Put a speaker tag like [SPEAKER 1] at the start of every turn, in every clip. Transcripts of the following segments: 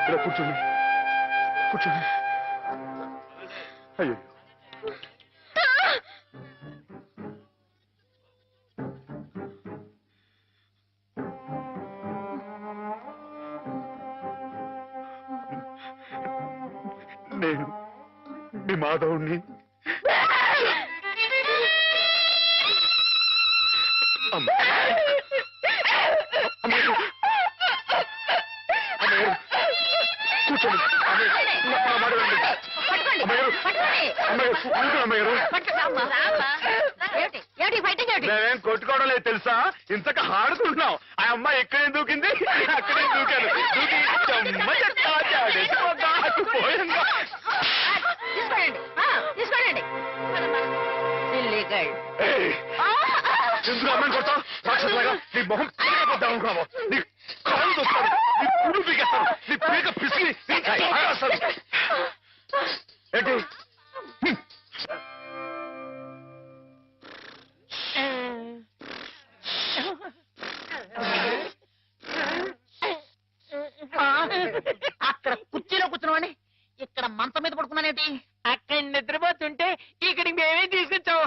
[SPEAKER 1] ఇలా కూర్చోండి కూర్చోండి. అయ్యో నేను మీ మాధవుణ్ణి. కూర్చోండి మేమేం కొట్టుకోవడం లేదు తెలుసా, ఇంతక ఆడుకుంటున్నాం. ఆ అమ్మాయి ఎక్కడే దూకింది, అక్కడే దూకాను. ఎందుకు అమ్మాయిని కొడతావు? రాక్షసులాగా నీ మొహం పీకపోద్దాం అనుకున్నావు. నీ కాళ్ళు దొస్తాను, నీ పువ్వు పీకేస్తాను, నీ పీక పిసికి ఏంటి?
[SPEAKER 2] అక్కడ కుర్చీలో కూర్చున్నామని ఇక్కడ మంచం మీద పడుకున్నానేటి? అక్కడ నిద్రపోతుంటే ఇక్కడికి మేమే తీసుకొచ్చావు.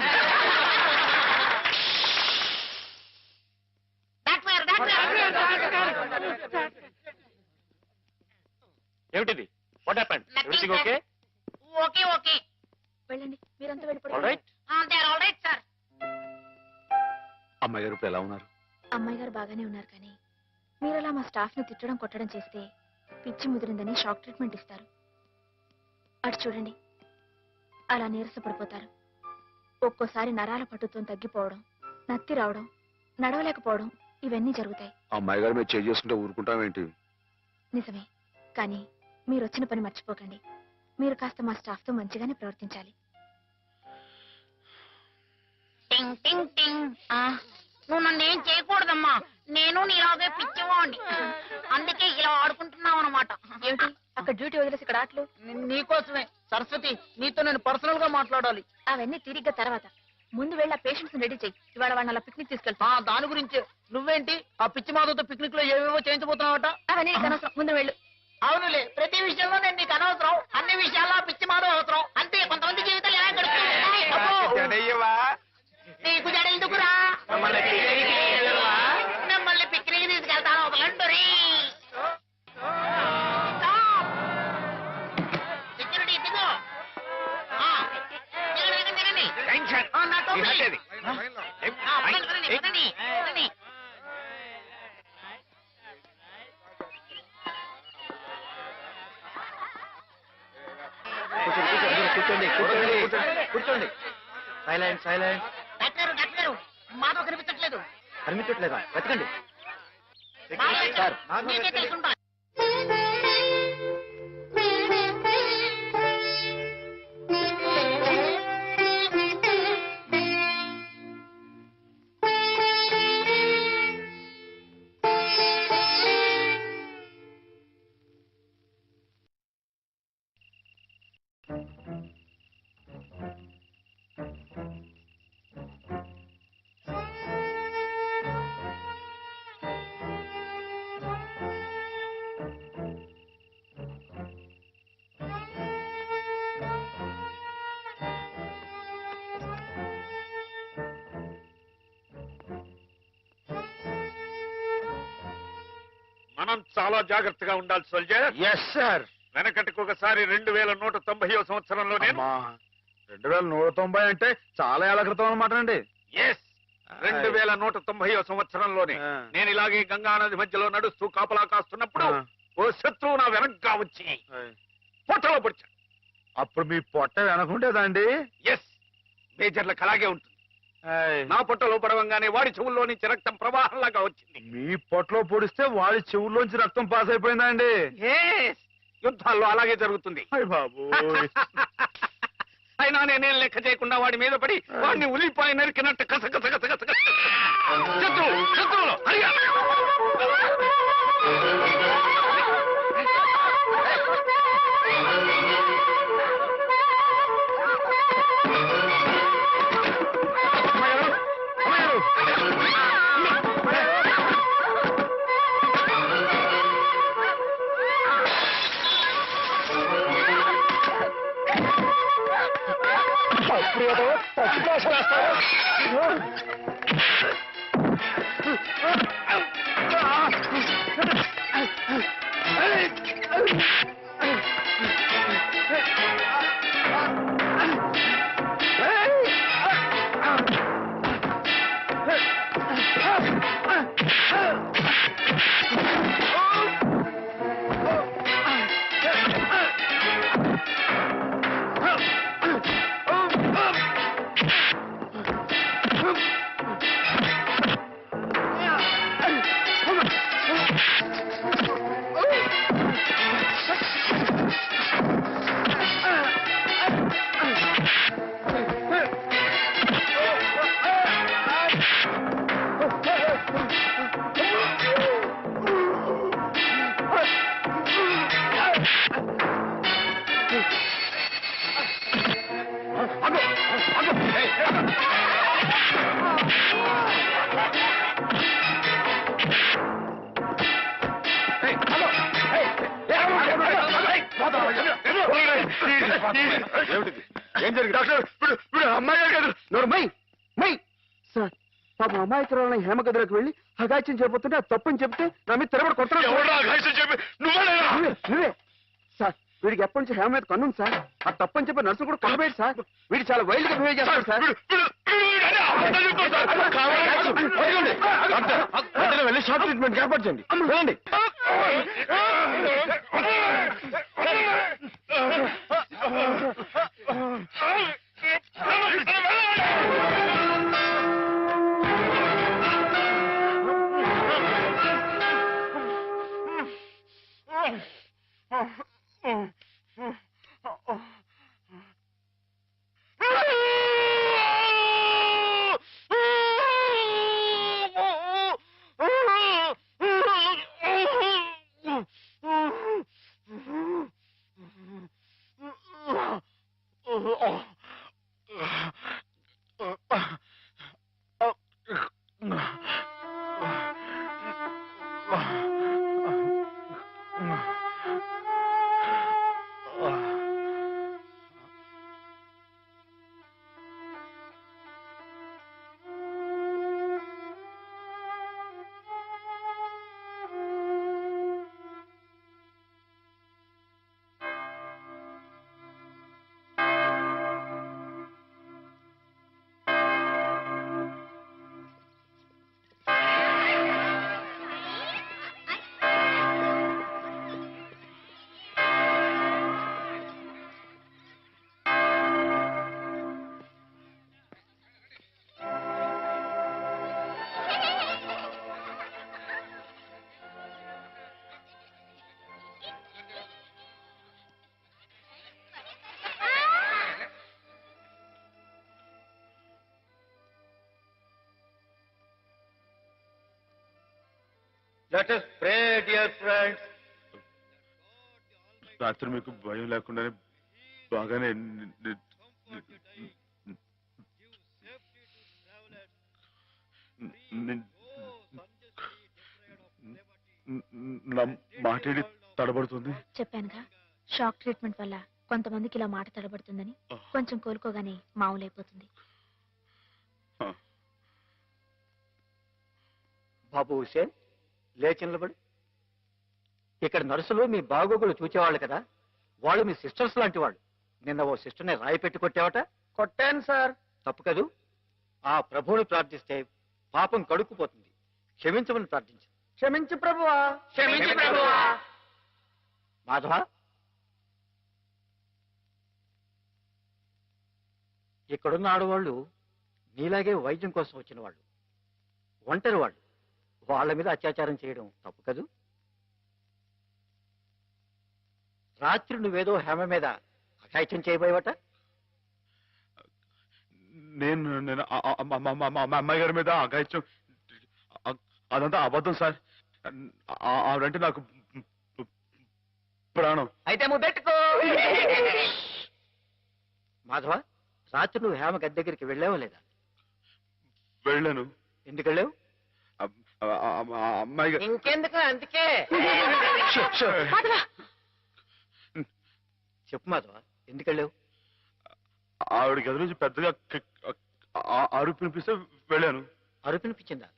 [SPEAKER 1] ఏమిటిది? What happened? Everything okay?
[SPEAKER 3] Okay okay వెళ్ళండి, మీరంతా వెళ్ళిపోండి.
[SPEAKER 1] Alright.
[SPEAKER 3] They are alright sir.
[SPEAKER 1] అమ్మాయి గారు ఇప్పుడు ఎలా ఉన్నారు?
[SPEAKER 3] అమ్మాయి గారు బాగానే ఉన్నారు, కానీ మీరలా మా స్టాఫ్ ని తిట్టడం కొట్టడం చేస్తే పిచ్చి ముదిరిందని షాక్ ట్రీట్మెంట్ ఇస్తారు. అటు చూడండి, అలా నీరసపడిపోతారు. ఒక్కోసారి నరాల పట్టుతో తగ్గిపోవడం, నత్తి రావడం, నడవలేకపోవడం ఇవన్నీ జరుగుతాయి.
[SPEAKER 1] అమ్మాయి గారు మీరు చేసుకుంటే ఊరుకుంటామేంటి?
[SPEAKER 3] నిజమే, కానీ మీరు వచ్చిన పని మర్చిపోకండి. మీరు కాస్త మా స్టాఫ్ తో మంచిగానే ప్రవర్తించాలి.
[SPEAKER 2] టింగ్ టింగ్ టింగ్. నువ్వు నన్ను ఏం చేయకూడదమ్మా, నేను నీలాగే పిచ్చివాణ్ణి, అందుకే ఇలా ఆడుకుంటున్నావు అనమాట.
[SPEAKER 3] ఏమిటి అక్కడ డ్యూటీ వదిలేసి ఇక్కడ ఆటలు?
[SPEAKER 2] నీకోసమే సరస్వతి, నీతో నేను పర్సనల్ గా మాట్లాడాలి.
[SPEAKER 3] అవన్నీ తిరిగ్గా తర్వాత. ముందు వెళ్ళి ఆ పేషెంట్స్ రెడీ చెయ్యి. ఇవాళ వాళ్ళ అలా పిక్నిక్ తీసుకెళ్తా.
[SPEAKER 2] దాని గురించి నువ్వేంటి ఆ పిచ్చి మాధవతో పిక్నిక్ లో ఏవేవో చేయించబోతున్నావట?
[SPEAKER 3] అవన్నీ నీకు అనవసరం, ముందు వెళ్ళు.
[SPEAKER 2] అవునులే, ప్రతి విషయంలో నేను నీకు అనవసరం, అన్ని విషయాల్లో పిచ్చి మాధవ అవసరం. అంతే, కొంతమంది జీవితాలు ఎలా గడుపుతాయి. నీకు జడ ఎందుకురా? మిమ్మల్ని పిక్నిక్ తీసుకెళ్తాను, వదలండి. సెక్యూరిటీ దిగు.
[SPEAKER 1] కూర్చోండి కూర్చోండి కూర్చోండి. Silent silent.
[SPEAKER 2] డాక్టర్ డాక్టర్, మాతో కనిపించట్లేదు.
[SPEAKER 1] కనిపించట్లేదా? వెతకండి
[SPEAKER 2] సార్, మీకే తెలుసుంటా.
[SPEAKER 4] మనం చాలా జాగ్రత్తగా ఉండాలి సోల్జర్.
[SPEAKER 1] Yes sir.
[SPEAKER 4] వెనకటికి ఒకసారి 2190వ సంవత్సరంలోనే
[SPEAKER 1] 2190 అంటే చాలా ఏళ్ల క్రితం అన్నమాట అండి.
[SPEAKER 4] 2190వ సంవత్సరంలోనే నేను ఇలాగే గంగా నది మధ్యలో నడుస్తూ కాపలా కాస్తున్నప్పుడు ఓ శత్రువు నా వెనక్గా వచ్చి పొట్టలో పొడిచాడు.
[SPEAKER 1] అప్పుడు మీ పొట్ట వెనకుండేదండి?
[SPEAKER 4] ఎస్, మేజర్లకు అలాగే ఉంటుంది. నా పొట్టలో పడవంగానే వాడి చెవుల్లో నుంచి రక్తం ప్రవాహంలాగా వచ్చింది.
[SPEAKER 1] మీ పొట్టలో పొడిస్తే వాడి చెవుల్లోంచి రక్తం పాస్ అయిపోయిందండి?
[SPEAKER 4] యుద్ధాల్లో అలాగే జరుగుతుంది.
[SPEAKER 1] బాబు
[SPEAKER 4] అయినా నేనేం లెక్క చేయకుండా వాడి మీద పడి వాడిని ఉలిపాయ నరికినట్టు కస శత్రువులు
[SPEAKER 1] ఏం జరిగింది డాక్టర్? అమ్మాయి కాదు
[SPEAKER 5] మై మై సార్ పాపం అమాయకురాలని హేమ గదిలోకి వెళ్ళి అగాచ్యం చేయబోతుంటే అది తప్పని చెప్తే నా మీద తిరగబడి కొడుతున్నాడు.
[SPEAKER 1] చెప్పి నువ్వే
[SPEAKER 5] సార్ వీడికి ఎప్పటి నుంచి హేమ మీద కన్నుంది సార్. అది తప్పని చెప్పి నర్సు కూడా కొనబోయేది సార్. వీడు చాలా వైల్డ్ గా బిహేవ్ చేస్తాడు సార్.
[SPEAKER 1] వెళ్ళి షార్ట్ ట్రీట్మెంట్ ఏర్పాటు చేయండి. వెళ్ళండి. Let us pray, dear friends.
[SPEAKER 6] రాత్రి మీకు భయం లేకుండానే బాగానే నా మాటేడి తడబడుతుంది.
[SPEAKER 3] చెప్పానుగా షాక్ ట్రీట్మెంట్ వల్ల కొంతమందికి ఇలా మాట తడబడుతుందని. కొంచెం కోలుకోగానే మామూలైపోతుంది.
[SPEAKER 2] బాబు హుసేన్ లేచి నిలబడు. ఇక్కడ నర్సులు మీ బాగోగులు చూచేవాళ్ళు కదా, వాళ్ళు మీ సిస్టర్స్ లాంటి వాళ్ళు. నిన్న ఓ సిస్టర్ని రాయి పెట్టి కొట్టావట.
[SPEAKER 5] కొట్టాను సార్.
[SPEAKER 2] తప్పు కదూ. ఆ ప్రభువుని ప్రార్థిస్తే పాపం కడుక్కుపోతుంది. క్షమించమని ప్రార్థించు.
[SPEAKER 5] క్షమించు ప్రభువా.
[SPEAKER 2] క్షమించు ప్రభువా. మాధవ, ఇక్కడున్న ఆడవాళ్ళు నీలాగే వైద్యం కోసం వచ్చిన వాళ్ళు, ఒంటరి వాళ్ళు. వాళ్ళ మీద అత్యాచారం చేయడం తప్పు కదూ. రాత్రి నువ్వేదో హేమ మీద అఘాయిత్యం చేయబోయేవట.
[SPEAKER 6] నేను అమ్మాయి గారి మీద అఘాయిత్యం అదంతా అబద్ధం సార్. ఆవిడంటే నాకు ప్రాణం.
[SPEAKER 2] అయితే నువ్వు పెట్టుకో. మాధవ, రాత్రి నువ్వు హేమ గది దగ్గరికి వెళ్ళావా లేదా?
[SPEAKER 6] వెళ్ళాను.
[SPEAKER 2] ఎందుకు వెళ్ళావు?
[SPEAKER 6] అమ్మాయి
[SPEAKER 2] ఇంకెందుకు, అందుకే. చెప్పు మాధవ, ఎందుకు వెళ్ళావు?
[SPEAKER 6] ఆవిడ గది నుంచి పెద్దగా అరుపు వినిపిస్తే వెళ్ళాను.
[SPEAKER 2] అరుపినిపించిందా?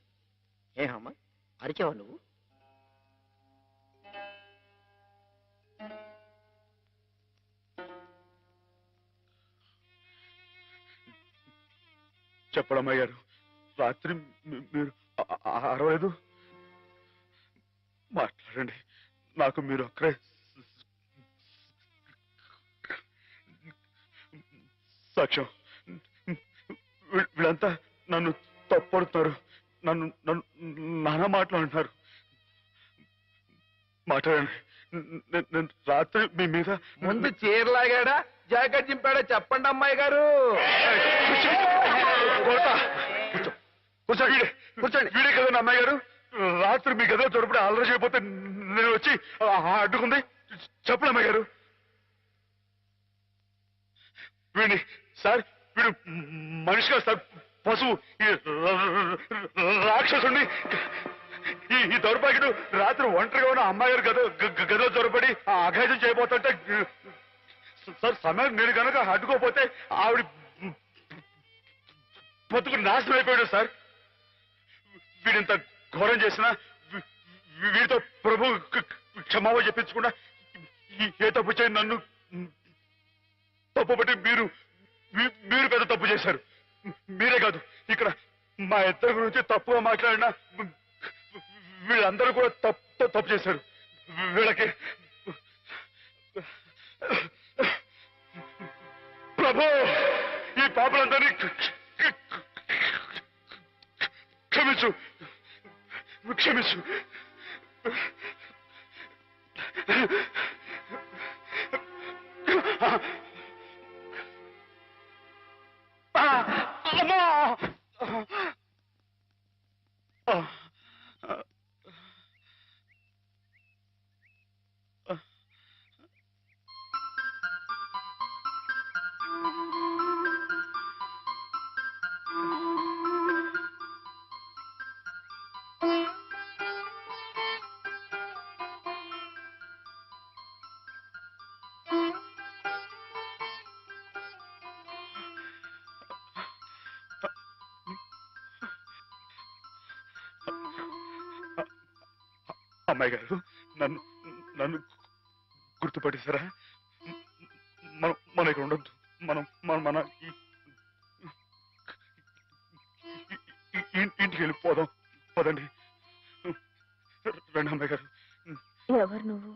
[SPEAKER 2] ఏమమ్మా అరిచావా నువ్వు?
[SPEAKER 6] చెప్పడమ్మాయి గారు, రాత్రి మీరు అరవలేదు. మాట్లాడండి, నాకు మీరు అక్కడే సాక్ష్యం. వీళ్ళంతా నన్ను తప్పడుతున్నారు, నన్ను నన్ను నానా మాట్లాడుతున్నారు. మాట్లాడండి, నేను రాత్రి మీ మీద
[SPEAKER 5] ముందు చీరలాగాడా జాకెట్ చింపాడా చెప్పండి అమ్మాయి గారు.
[SPEAKER 6] కూర్చోండి, కూర్చోండి. వీడే కదండి అమ్మాయి గారు, రాత్రి మీ గదిలో దొరపడి అల్లరి చేయకపోతే నేను వచ్చి అడ్డుకుంది. చెప్పండి అమ్మాయి గారు. వీడిని సార్, వీడు మనిషిగా సార్, పశువు, ఈ రాక్షసుడిని. ఈ దౌర్భాగ్యుడు రాత్రి ఒంటరిగా ఉన్న అమ్మాయి గారు గదిలో దొరపడి అఘాయితం చేయబోతుంటే సార్, సమయం నేను కనుక అడ్డుకోపోతే ఆవిడ బతుకు నాశనం అయిపోయాడు సార్. వీడింత ఘోరం చేసినా వీడితో ప్రభు క్షమావ చెప్పించకుండా ఏ తప్పు చేయని నన్ను తప్పుపట్టి మీరు పెద్ద తప్పు చేశారు. మీరే కాదు, ఇక్కడ మా ఇద్దరి గురించి తప్పుగా మాట్లాడినా వీళ్ళందరూ కూడా తప్పు చేశారు. వీళ్ళకి ప్రభు ఈ పాపలందరినీ క్షమించు, క్షమించు. అమ్మా, అమ్మాయి గారు, నన్ను గుర్తుపట్టేశారా? మన ఇక్కడ ఉండొద్దు, మన ఇంటికి వెళ్ళిపోదాం. పదండి, రండి అమ్మాయి గారు.
[SPEAKER 3] ఎవరు నువ్వు?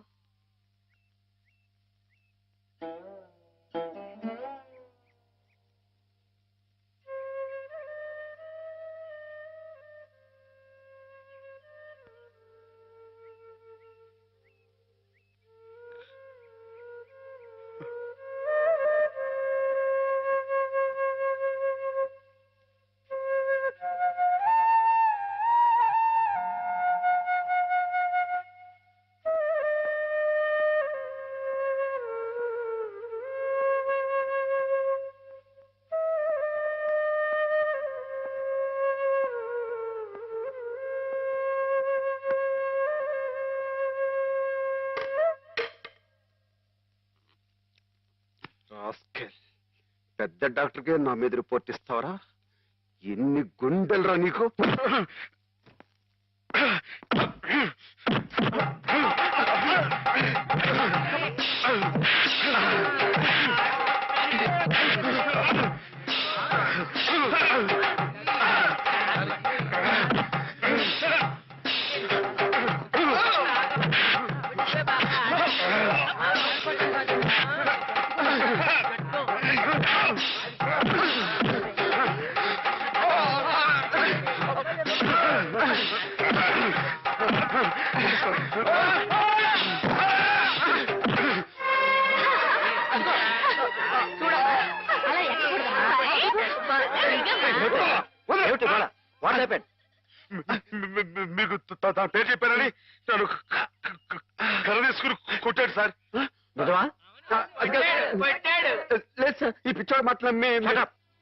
[SPEAKER 5] పెద్ద డాక్టర్కే నా మీద రిపోర్ట్ ఇస్తావరా? ఎన్ని గుండెలరా నీకు?
[SPEAKER 6] మీకు తన పేరు చెప్పారని నన్ను కర్ర తీసుకుని కొట్టాడు సార్.
[SPEAKER 5] లేదు సార్, ఈ పిచ్చోడు మాట్లాడి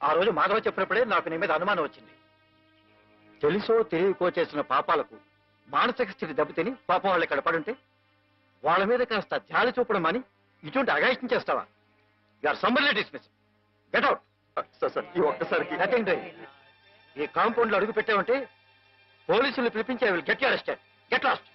[SPEAKER 2] ఆ రోజు మాధవ చెప్పినప్పుడే నాకు నీ మీద అనుమానం వచ్చింది. తెలుసో తెలియకో చేసిన పాపాలకు మానసిక స్థితి దెబ్బతిని పాపం వాళ్ళు ఇక్కడ పడుంటే వాళ్ళ మీద కాస్త జాలి చూపడం అని ఇటువంటి అగాయిష్టం చేస్తావా? You are summarily dismiss.
[SPEAKER 1] Get out.
[SPEAKER 5] Sir ఈ ఒక్కసారికి
[SPEAKER 1] నథింగ్ డూయింగ్. ఈ కాంపౌండ్ లో అడుగు పెట్టావంటే పోలీసులు పిలిపించి I will get you arrested. Get lost.